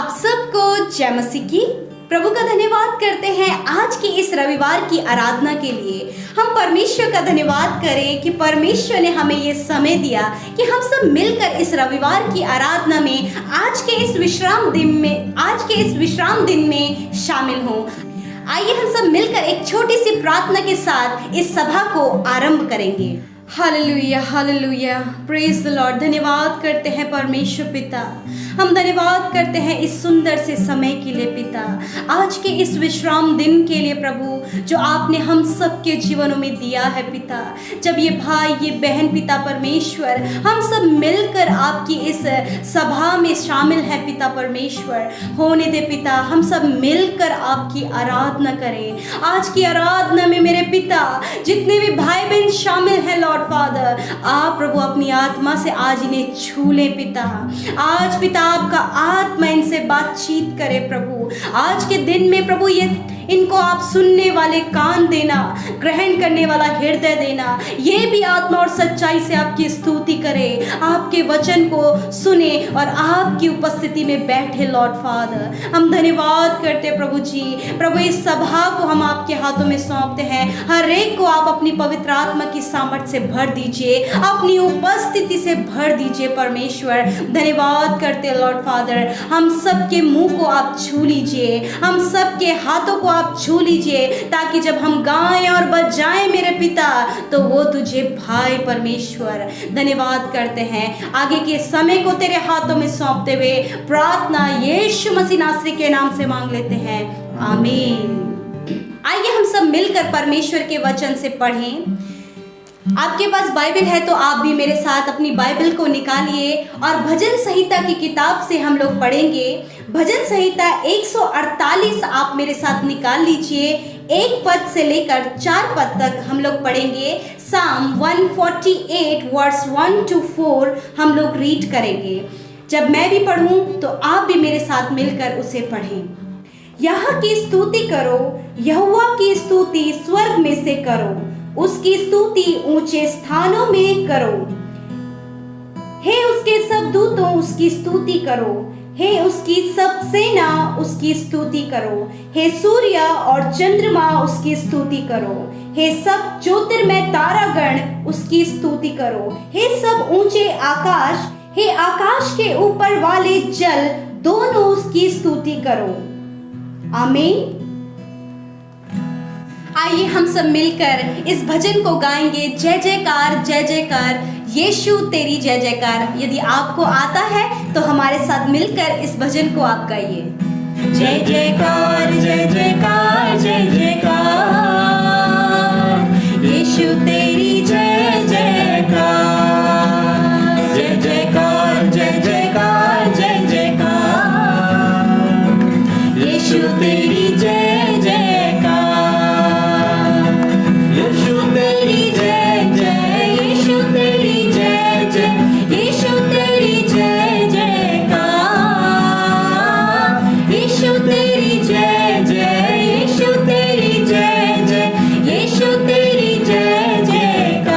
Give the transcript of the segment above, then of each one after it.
आप सबको जय मसीह की। प्रभु का धन्यवाद करते हैं आज की इस रविवार की आराधना के लिए। हम परमेश्वर का धन्यवाद करें कि परमेश्वर ने हमें ये समय दिया कि हम सब मिलकर इस रविवार की आराधना में आज के इस विश्राम दिन में शामिल हों। आइए हम सब मिलकर एक छोटी सी प्रार्थना के साथ इस सभा को आरंभ करेंगे। Hallelujah hallelujah, praise the Lord. धन्यवाद करते हैं परमेश्वर पिता, हम धन्यवाद करते हैं इस सुंदर से समय के लिए पिता, आज के इस विश्राम दिन के लिए प्रभु जो आपने हम सबके जीवनों में दिया है पिता। जब ये भाई ये बहन पिता परमेश्वर हम सब मिलकर आपकी इस सभा में शामिल है पिता परमेश्वर, होने दे पिता हम सब मिलकर आपकी आराधना करें। आज की आराधना में मेरे पिता जितने भी भाई बहन शामिल हैं लॉर्ड फादर, आप प्रभु अपनी आत्मा से आज इन्हें छू ले पिता। आज पिता आपका आत्मा इनसे बातचीत करे प्रभु। आज के दिन में प्रभु ये इनको आप सुनने वाले कान देना, ग्रहण करने वाला हृदय देना, ये भी आत्मा और सच्चाई से आपकी स्तुति करे, आपके वचन को सुने और आपकी उपस्थिति में बैठे लॉर्ड फादर। हम धन्यवाद करते प्रभु जी। प्रभु इस सभा को हम आपके हाथों में सौंपते हैं। हर एक को आप अपनी पवित्र आत्मा की सामर्थ से भर दीजिए, अपनी उपस्थिति से भर दीजिए परमेश्वर। धन्यवाद करते लॉर्ड फादर। हम सबके मुंह को आप छू लीजिए, हम सबके हाथों को आप छू लीजिए, ताकि जब हम गाएं और बजाएं मेरे पिता तो वो तुझे भाई परमेश्वर। धन्यवाद करते हैं। आगे के समय को तेरे हाथों में सौंपते हुए प्रार्थना यीशु मसीह नासरी के नाम से मांग लेते हैं, आमीन। आइए हम सब मिलकर परमेश्वर के वचन से पढ़ें। आपके पास बाइबल है तो आप भी मेरे साथ अपनी बाइबल को निकालिए और भजन संहिता की किताब से हम लोग पढ़ेंगे। भजन संहिता 148 आप मेरे साथ निकाल लीजिए। 1 पद से लेकर 4 पद तक हम लोग पढ़ेंगे। साम 148 वर्स 1 to 4 हम लोग रीड करेंगे। जब मैं भी पढ़ूं तो आप भी मेरे साथ मिलकर उसे पढ़ें। यहोवा की स्तुति करो, यहोवा की स्तुति स्वर्ग में से करो, उसकी स्तुति ऊंचे स्थानों में करो। हे उसके सब दूतों उसकी स्तुति करो, हे उसकी सब सेना उसकी स्तुति करो, हे सूर्य और चंद्रमा उसकी स्तुति करो, हे सब ज्योतिर्मय तारागण उसकी स्तुति करो, हे सब ऊंचे आकाश, हे आकाश के ऊपर वाले जल दोनों उसकी स्तुति करो। आमीन। आइए हम सब मिलकर इस भजन को गाएंगे। जय जयकार जय जयकार यीशु तेरी जय जयकार। यदि आपको आता है तो हमारे साथ मिलकर इस भजन को आप गाइए। जय जयकार जय जयकार जय जयकार यीशु तेरी जय जयकार। जय जयकार जय जयकार जय जयकार यीशु तेरी जय जयकार। यीशु तेरी जय जय, यीशु तेरी जय जय, यीशु तेरी जय जयकार। यीशु तेरी जय जय, यीशु तेरी जय जय, यीशु तेरी जय जयकार।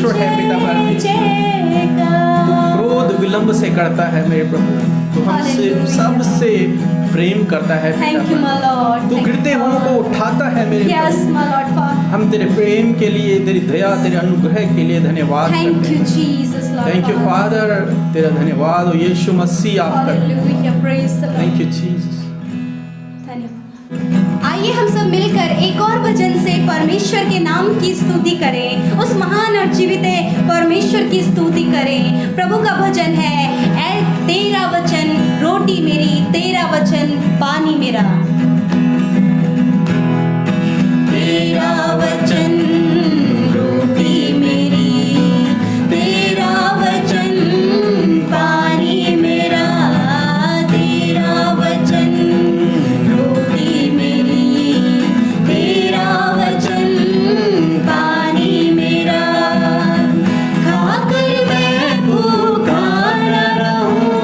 परमेश्वर है पिता परमेश्वर। तू क्रोध विलंब से करता है मेरे प्रभु, तू हमसे सबसे प्रेम करता है पिता Thank you, my Lord. परमेश्वर। तू गिरते हुओं को उठाता है मेरे Yes, Prabhu. my Lord Father. हम तेरे प्रेम के लिए, तेरी दया, तेरे अनुग्रह के लिए धन्यवाद Thank करते you, हैं। Jesus, Lord thank you Father. Father, तेरा धन्यवाद हो यीशु मसीह आपका। Hallelujah. Praise the Lord. Thank you Jesus. धन्यवाद। आइए हम सब मिलकर एक और वचन से परमेश्वर के नाम की स्तुति करें, उस महान और जीवित परमेश्वर की स्तुति करें। प्रभु का भजन है, ऐ तेरा वचन रोटी मेरी, तेरा वचन पानी मेरा। तेरा वचन रोटी मेरी, तेरा वचन पानी मेरा, तेरा वचन रोटी मेरी, तेरा वचन पानी मेरा। खाकर मैं भूखा न रहूं,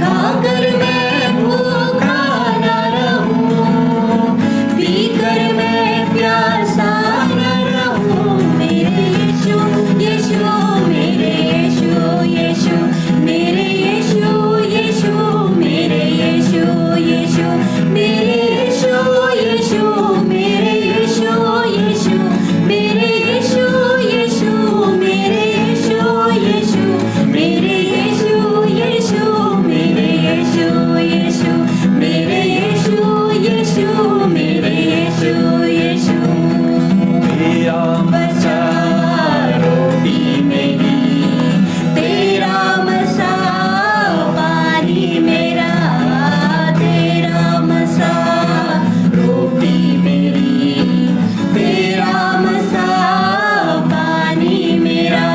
खाकर मैं भूखा न रहूं, पीकर मैं प्यासा न रहूं। मेरे यीशु यीशु, मेरे यीशु यीशु, मेरे यीशु यीशु, मेरे यीशु यीशु, मेरे यीशु यीशु, मेरे यीशु यीशु, मेरे यीशु यीशु, मेरे यीशु यीशु, मेरे यीशु यीशु, मेरे यीशु यीशु, मेरे यीशु यीशु, मेरे यीशु यीशु। तेरा बचा रोटी मेरी, तेरा मसा पानी मेरा, तेरा मसा रोटी मेरी, तेरा मसा पानी मेरा।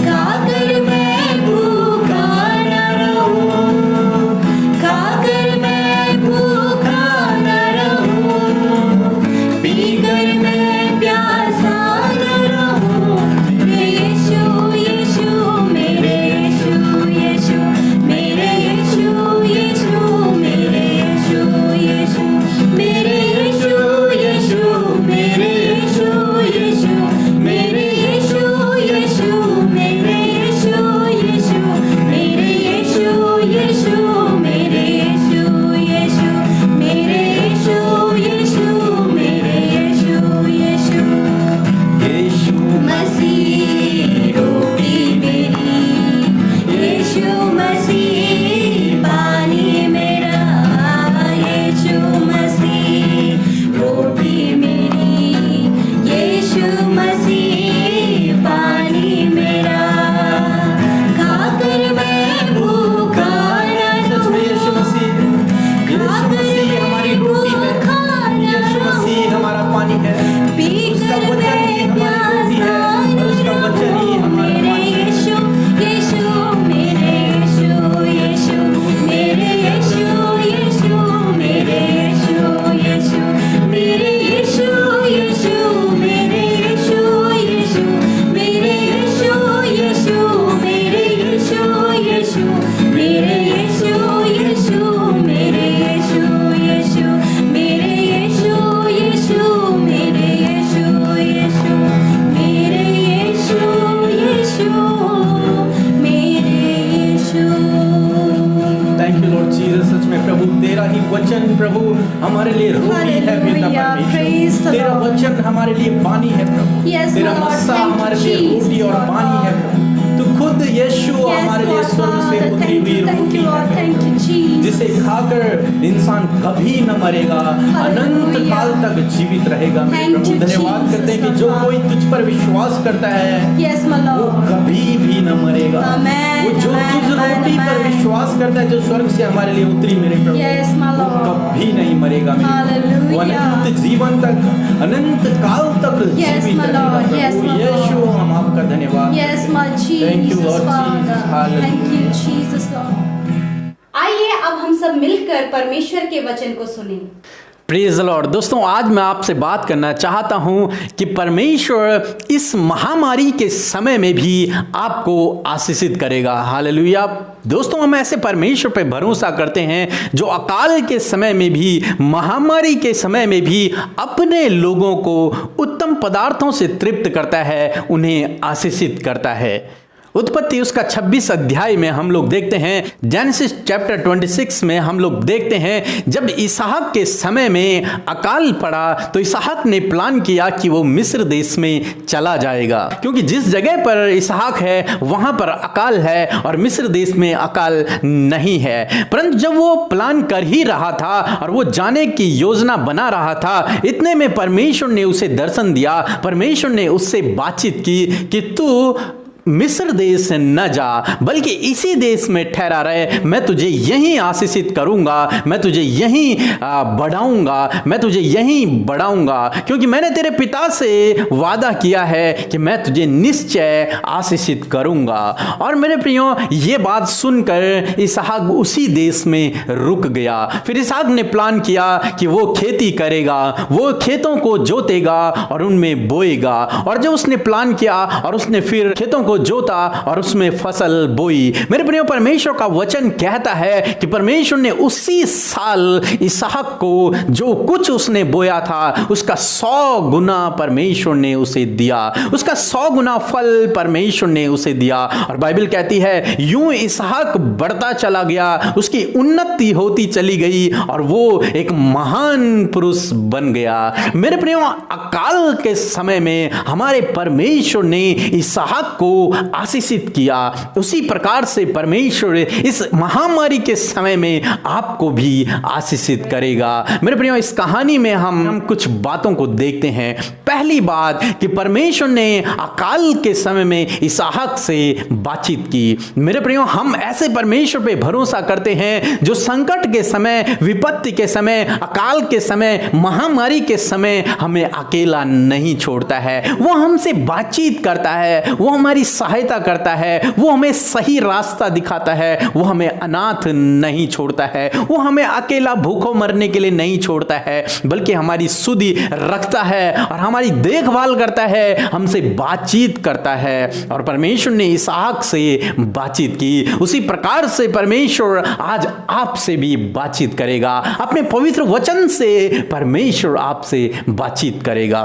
खाकर मैं भूखा न रहूं, खाकर मैं भूखा न रहूं, पीकर मैं प्यासा न रहूं। मेरे यीशु यीशु, मेरे यीशु यीशु, मेरे यीशु यीशु, मेरे यीशु यीशु, मेरे यीशु यीशु, मेरे यीशु यीशु, मेरे यीशु यीशु, मेरे यीशु यीशु, मेरे यीशु यीशु, मेरे यीशु यीशु, मेरे यीशु यीशु, मेरे यीशु यीशु। यीशु मसीह रोटी मेरी, यीशु मसीह पानी मेरा, यीशु मसीह रोटी मेरी, यीशु मसीह पानी मेरा। खाकर मैं भूखा न सच में यीशु मसीह, यीशु मसीह हमारी रोटी है, यीशु मसीह हमारा पानी है, उसका वचन ही हमारी रोटी है और उसका वचन ही हमारा पानी है। यीशु यीशु, मेरे यीशु यीशु, मेरे यीशु यीशु, मेरे यीशु यीशु, मेरे यीशु यीशु, मेरे यीशु यीशु, मेरे यीशु यीशु, मेरे यीशु यीशु, मेरे यीशु यीशु, मेरे यीशु यीशु, मेरे यीशु यीशु, मेरे यीशु यीशु, मेरे यीशु यीशु, मेरे यीशु। Thank you Lord Jesus. सच में प्रभु तेरा ही वचन प्रभु हमारे लिए रोटी है पिता Hallelujah. Praise परमेश्वर, the तेरा Lord. वचन हमारे लिए पानी है प्रभु, Yes, तेरा my Lord. Massah Thank you, हमारे लिए Jesus, रोटी और Lord पानी है God. प्रभु। तू खुद यीशु Yes, हमारे लिए Lord स्वर्ग से Father. उतरी Thank हुई you, thank roti you, Lord. है Thank you, Jesus. जिसे खाकर इंसान कभी न मरेगा, अनंत Hallelujah. काल तक जीवित रहेगा। मेरे Thank प्रभु you, धन्यवाद Jesus, करते हैं कि Lord जो God. कोई तुझ पर विश्वास करता है Yes, my वो Lord. कभी भी न मरेगा। Amen, वो जो amen, तुझ amen, रोटी पर amen. विश्वास करता है जो स्वर्ग से हमारे लिए उतरी मेरे प्रभु, Yes, my वो Lord. कभी नहीं मरेगा मेरे प्रभु। वो Hallelujah. अनंत जीवन तक, अनंत काल तक Yes, जीवित my रहेगा Lord. Yes, Prabhu my Yeshu. Lord. हम आपका धन्यवाद Yes, my Thank you, Jesus, Lord Father. Jesus. Hallelujah. Thank you, Jesus, Lord. आइए अब हम सब मिलकर परमेश्वर के वचन को सुनें। Praise the Lord. दोस्तों आज मैं आपसे बात करना चाहता हूं कि परमेश्वर इस महामारी के समय में भी आपको आशीषित करेगा। हालेलुया। दोस्तों हम ऐसे परमेश्वर पे भरोसा करते हैं जो अकाल के समय में भी, महामारी के समय में भी अपने लोगों को उत्तम उत्तम पदार्थों से तृप्त करता है, उन्हें आशीषित करता है। उत्पत्ति उसका 26 अध्याय में हम लोग देखते हैं, जेनेसिस चैप्टर 26 में हम लोग देखते हैं, जब इसहाक के समय में अकाल पड़ा तो इसहाक ने प्लान किया कि वो मिस्र देश में चला जाएगा, क्योंकि जिस जगह पर इसहाक है वहां पर अकाल है और मिस्र देश में अकाल नहीं है। परंतु जब वो प्लान कर ही रहा था और वो जाने की योजना बना रहा था, इतने में परमेश्वर ने उसे दर्शन दिया। परमेश्वर ने उससे बातचीत की कि तू मिस्र देश न जा, बल्कि इसी देश में ठहरा रहे। मैं तुझे यहीं आशीषित करूंगा, मैं तुझे यहीं बढ़ाऊंगा, मैं तुझे यहीं बढ़ाऊंगा, क्योंकि मैंने तेरे पिता से वादा किया है कि मैं तुझे निश्चय आशीषित करूंगा। और मेरे प्रियो, ये बात सुनकर इसहाक उसी देश में रुक गया। फिर इसहाक ने प्लान किया कि वो खेती करेगा, वो खेतों को जोतेगा और उनमें बोएगा। और जब उसने प्लान किया और उसने फिर खेतों को जोता और उसमें फसल बोई। मेरे प्रियो, परमेश्वर का वचन कहता है कि परमेश्वर ने उसी साल इसहाक को जो कुछ उसने बोया था उसका 100 गुना परमेश्वर ने उसे दिया, उसका 100 गुना फल परमेश्वर ने उसे दिया। और बाइबल कहती है यूं इसहाक बढ़ता चला गया, उसकी उन्नति होती चली गई और वो एक महान पुरुष बन गया। मेरे प्रियो, अकाल के समय में हमारे परमेश्वर ने इसहाक को आशीषित किया, उसी प्रकार से परमेश्वर इस महामारी के समय में आपको भी आशीषित करेगा। मेरे प्रियो, इस कहानी में हम कुछ बातों को देखते हैं। पहली बात कि परमेश्वर ने अकाल के समय में इसहाक से बातचीत की। मेरे प्रियो, हम ऐसे परमेश्वर पे भरोसा करते हैं जो संकट के समय, विपत्ति के समय, अकाल के समय, महामारी के समय हमें अकेला नहीं छोड़ता है। वो हमसे बातचीत करता है, वो हमारी सहायता करता है, वो हमें सही रास्ता दिखाता है, वो हमें अनाथ नहीं छोड़ता है, वो हमें अकेला भूखों मरने के लिए नहीं छोड़ता है, बल्कि हमारी सुधि रखता है और हमारी देखभाल करता है, हमसे बातचीत करता है। और परमेश्वर ने इसहाक से बातचीत की, उसी प्रकार से परमेश्वर आज आपसे भी बातचीत करेगा। अपने पवित्र वचन से परमेश्वर आपसे बातचीत करेगा।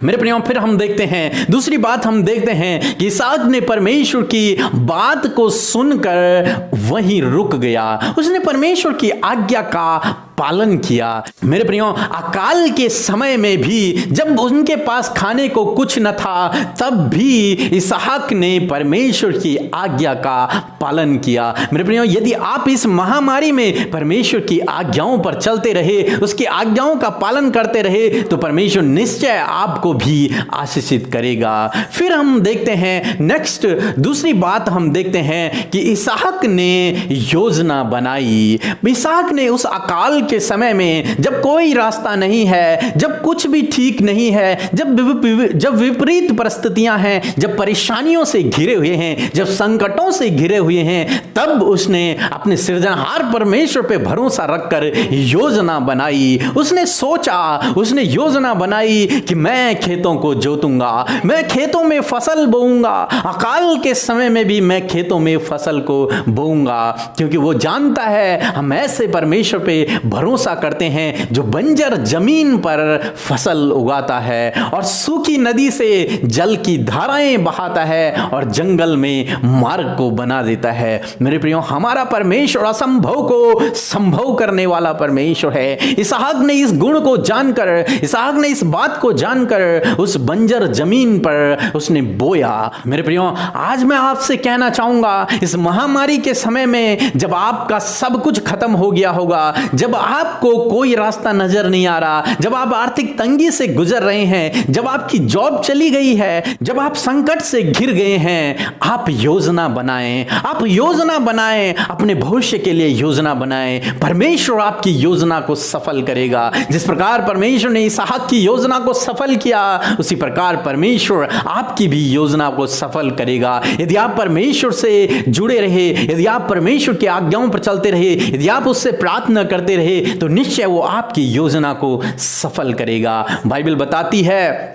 मेरे प्रियो, फिर हम देखते हैं, दूसरी बात हम देखते हैं कि इसहाक ने परमेश्वर की बात को सुनकर वहीं रुक गया। उसने परमेश्वर की आज्ञा का पालन किया। मेरे प्रियो, अकाल के समय में भी जब उनके पास खाने को कुछ न था, तब भी इसहाक ने परमेश्वर की आज्ञा का पालन किया। मेरे प्रियो, यदि आप इस महामारी में परमेश्वर की आज्ञाओं पर चलते रहे, उसकी आज्ञाओं का पालन करते रहे, तो परमेश्वर निश्चय आपको भी आशीषित करेगा। फिर हम देखते हैं नेक्स्ट, दूसरी बात हम देखते हैं कि इसहाक ने योजना बनाई। इसहाक ने उस अकाल के समय में, जब कोई रास्ता नहीं है, जब कुछ भी ठीक नहीं है, जब विपरीत परिस्थितियां हैं, जब परेशानियों से घिरे हुए हैं, जब संकटों से घिरे हुए हैं, तब उसने अपने सृजनहार परमेश्वर पे भरोसा रखकर योजना बनाई। उसने सोचा, उसने योजना बनाई कि मैं खेतों को जोतूंगा, मैं खेतों में फसल बोऊंगा, अकाल के समय में भी मैं खेतों में फसल को बोऊंगा, क्योंकि वो जानता है हम ऐसे परमेश्वर पे भरोसा करते हैं जो बंजर जमीन पर फसल उगाता है और सूखी नदी से जल की धाराएं बहाता है और जंगल में मार्ग को बना देता है। मेरे प्रियो, हमारा परमेश्वर असंभव को संभव करने वाला परमेश्वर है। इसहाक ने इस गुण को जानकर, इसहाक ने इस बात को जानकर उस बंजर जमीन पर उसने बोया। मेरे प्रियो, आज मैं आपसे कहना चाहूंगा, इस महामारी के समय में जब आपका सब कुछ खत्म हो गया होगा, जब आपको कोई रास्ता नजर नहीं आ रहा, जब आप आर्थिक तंगी से गुजर रहे हैं, जब आपकी जॉब चली गई है, जब आप संकट से घिर गए हैं, आप योजना बनाएं, आप योजना बनाएं, अपने भविष्य के लिए योजना बनाएं। परमेश्वर आपकी योजना को सफल करेगा। जिस प्रकार परमेश्वर ने इसहाक की योजना को सफल किया, उसी प्रकार परमेश्वर आपकी भी योजना को सफल करेगा। यदि आप परमेश्वर से जुड़े रहे, यदि आप परमेश्वर की आज्ञाओं पर चलते रहे, यदि आप उससे प्रार्थना करते रहे, तो निश्चय वो आपकी योजना को सफल करेगा। बाइबल बताती है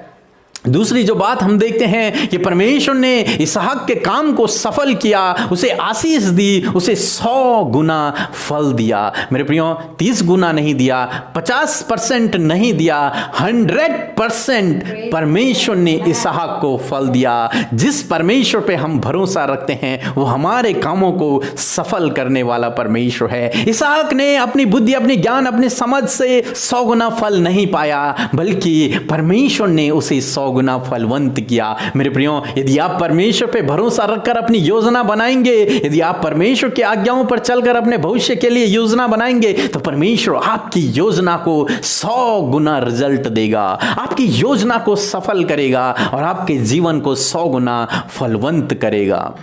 दूसरी जो बात हम देखते हैं कि परमेश्वर ने इसहाक के काम को सफल किया, उसे आशीष दी, उसे 100 गुना फल दिया। मेरे प्रियो, 30 गुना नहीं दिया, 50% नहीं दिया, 100% परमेश्वर ने इसहाक को फल दिया। जिस परमेश्वर पे हम भरोसा रखते हैं वो हमारे कामों को सफल करने वाला परमेश्वर है। इसहाक ने अपनी बुद्धि, अपनी ज्ञान, अपने समझ से 100 गुना फल नहीं पाया, बल्कि परमेश्वर ने उसे 100 गुना फलवंत किया। मेरे प्रियो, यदि आप परमेश्वर पे भरोसा रखकर अपनी योजना बनाएंगे, यदि आप परमेश्वर की आज्ञाओं पर चलकर अपने भविष्य के लिए योजना बनाएंगे, तो परमेश्वर आपकी योजना को 100 गुना रिजल्ट देगा, आपकी योजना को सफल करेगा और आपके जीवन को 100 गुना फलवंत करेगा।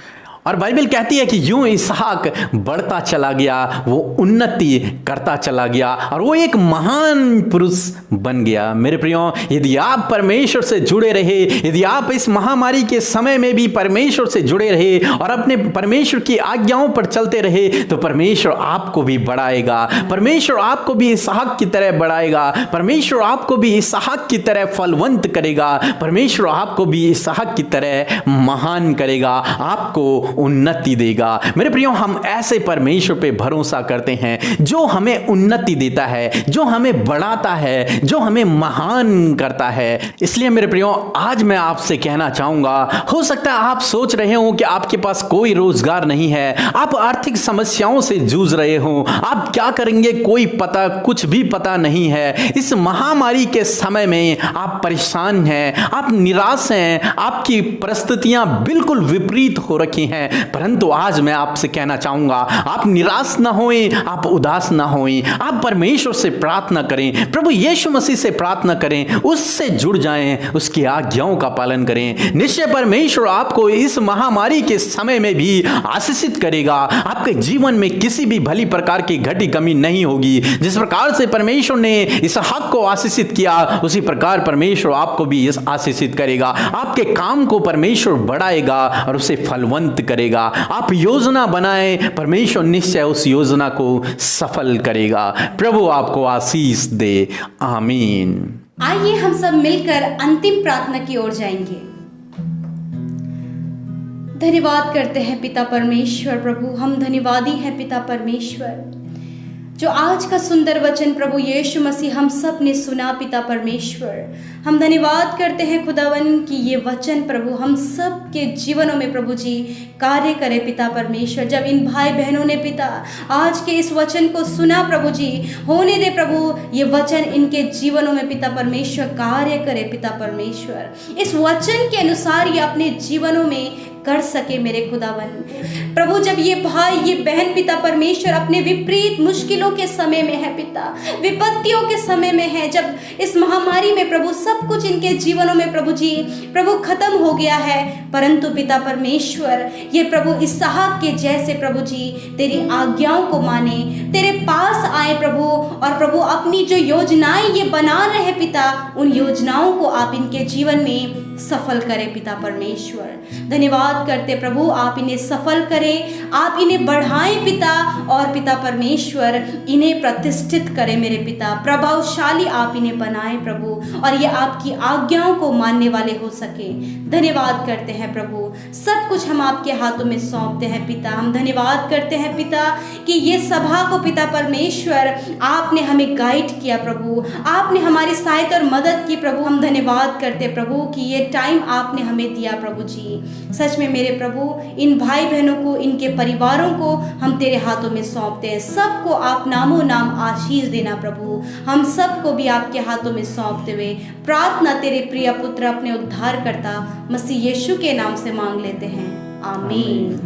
और बाइबल कहती है कि यूं इसहाक बढ़ता चला गया, वो उन्नति करता चला गया और वो एक महान पुरुष बन गया। मेरे प्रियो, यदि आप परमेश्वर से जुड़े रहे, यदि आप इस महामारी के समय में भी परमेश्वर से जुड़े रहे और अपने परमेश्वर की आज्ञाओं पर चलते रहे, तो परमेश्वर आपको भी बढ़ाएगा, परमेश्वर आपको भी इसहाक की तरह बढ़ाएगा, परमेश्वर आपको भी इसहाक की तरह फलवंत करेगा, परमेश्वर आपको भी इसहाक की तरह महान करेगा, आपको उन्नति देगा। मेरे प्रियो, हम ऐसे परमेश्वर पे भरोसा करते हैं जो हमें उन्नति देता है, जो हमें बढ़ाता है, जो हमें महान करता है। इसलिए मेरे प्रियो, आज मैं आपसे कहना चाहूंगा, हो सकता है आप सोच रहे हो कि आपके पास कोई रोजगार नहीं है, आप आर्थिक समस्याओं से जूझ रहे हो, आप क्या करेंगे कोई पता, कुछ भी पता नहीं है। इस महामारी के समय में आप परेशान हैं, आप निराश हैं, आपकी परिस्थितियां बिल्कुल विपरीत हो रखी हैं, परंतु आज मैं आपसे कहना चाहूंगा, आप निराश ना होएं, आप उदास ना होएं, आप परमेश्वर से प्रार्थना करें, प्रभु यीशु मसीह से प्रार्थना करें, उससे जुड़ जाएं, उसकी आज्ञाओं का पालन करें। निश्चय परमेश्वर आपको इस महामारी के समय में भी आशीषित करेगा। आपके जीवन में किसी भी भली प्रकार की घटी कमी नहीं होगी। जिस प्रकार से परमेश्वर ने इसहाक को आशीषित किया, उसी प्रकार परमेश्वर आपको भी आशीषित करेगा। आपके काम को परमेश्वर बढ़ाएगा और उसे फलवंत करेगा। आप योजना बनाएं, परमेश्वर निश्चय उस योजना को सफल करेगा। प्रभु आपको आशीष दे। आमीन। आइए हम सब मिलकर अंतिम प्रार्थना की ओर जाएंगे। धन्यवाद करते हैं पिता परमेश्वर। प्रभु, हम धन्यवादी हैं पिता परमेश्वर, जो आज का सुंदर वचन प्रभु यीशु मसीह हम सब ने सुना। पिता परमेश्वर, हम धन्यवाद करते हैं खुदावन कि ये वचन प्रभु हम सब के जीवनों में प्रभु जी कार्य करे। पिता परमेश्वर, जब इन भाई बहनों ने पिता आज के इस वचन को सुना प्रभु जी, होने दे प्रभु ये वचन इनके जीवनों में पिता परमेश्वर कार्य करे। पिता परमेश्वर, इस वचन के अनुसार ये अपने जीवनों में कर सके मेरे खुदावन। प्रभु, जब ये भाई ये बहन पिता परमेश्वर अपने विपरीत मुश्किलों के समय में है पिता, विपत्तियों के समय में है, जब इस महामारी में प्रभु सब कुछ इनके जीवनों में प्रभु जी प्रभु खत्म हो गया है, परंतु पिता परमेश्वर ये प्रभु इसहाक के जैसे प्रभु जी तेरी आज्ञाओं को माने, तेरे पास आए प्रभु, और प्रभु अपनी जो योजनाएं ये बना रहे पिता, उन योजनाओं को आप इनके जीवन में सफल करें। पिता परमेश्वर, धन्यवाद करते प्रभु, आप इन्हें सफल करें, आप इन्हें बढ़ाएं पिता, और पिता परमेश्वर इन्हें प्रतिष्ठित करें मेरे पिता, प्रभावशाली आप इन्हें बनाएं प्रभु, और ये आपकी आज्ञाओं को मानने वाले हो सके। धन्यवाद करते हैं प्रभु, सब कुछ हम आपके हाथों में सौंपते हैं पिता। हम धन्यवाद करते हैं पिता कि ये सभा को पिता परमेश्वर आपने हमें गाइड किया प्रभु, आपने हमारी सहायता और मदद की प्रभु। हम धन्यवाद करते प्रभु कि ये टाइम आपने हमें दिया प्रभु जी। सच में मेरे प्रभु, इन भाई बहनों को, इनके परिवारों को हम तेरे हाथों में सौंपते हैं। सबको आप नामों नाम आशीष देना प्रभु, हम सबको भी आपके हाथों में सौंपते हुए प्रार्थना तेरे प्रिय पुत्र अपने उद्धारकर्ता मसीह यीशु के नाम से मांग लेते हैं, आमीन।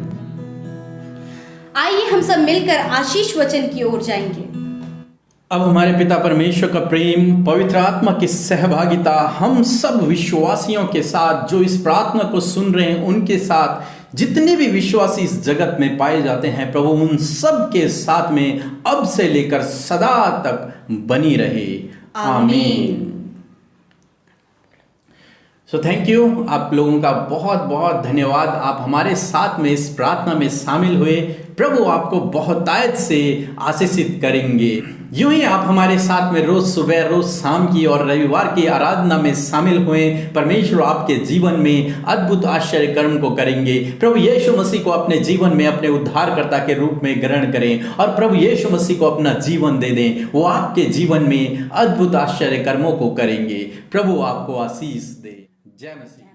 आइए हम सब मिलकर आशीष वचन की ओर जाएंगे। अब हमारे पिता परमेश्वर का प्रेम, पवित्र आत्मा की सहभागिता हम सब विश्वासियों के साथ, जो इस प्रार्थना को सुन रहे हैं, उनके साथ, जितने भी विश्वासी इस जगत में पाए जाते हैं प्रभु, उन सब के साथ में अब से लेकर सदा तक बनी रहे, आमीन। सो थैंक यू, आप लोगों का बहुत बहुत धन्यवाद। आप हमारे साथ में इस प्रार्थना में शामिल हुए। प्रभु आपको बहुतायत से आशीषित करेंगे। यूं ही आप हमारे साथ में रोज सुबह, रोज शाम की और रविवार की आराधना में शामिल हुए। परमेश्वर आपके जीवन में अद्भुत आश्चर्य कर्म को करेंगे। प्रभु यीशु मसीह को अपने जीवन में अपने उद्धारकर्ता के रूप में ग्रहण करें और प्रभु यीशु मसीह को अपना जीवन दे दें। वो आपके जीवन में अद्भुत आश्चर्य कर्मों को करेंगे। प्रभु आपको आशीष दे। जय मसीह।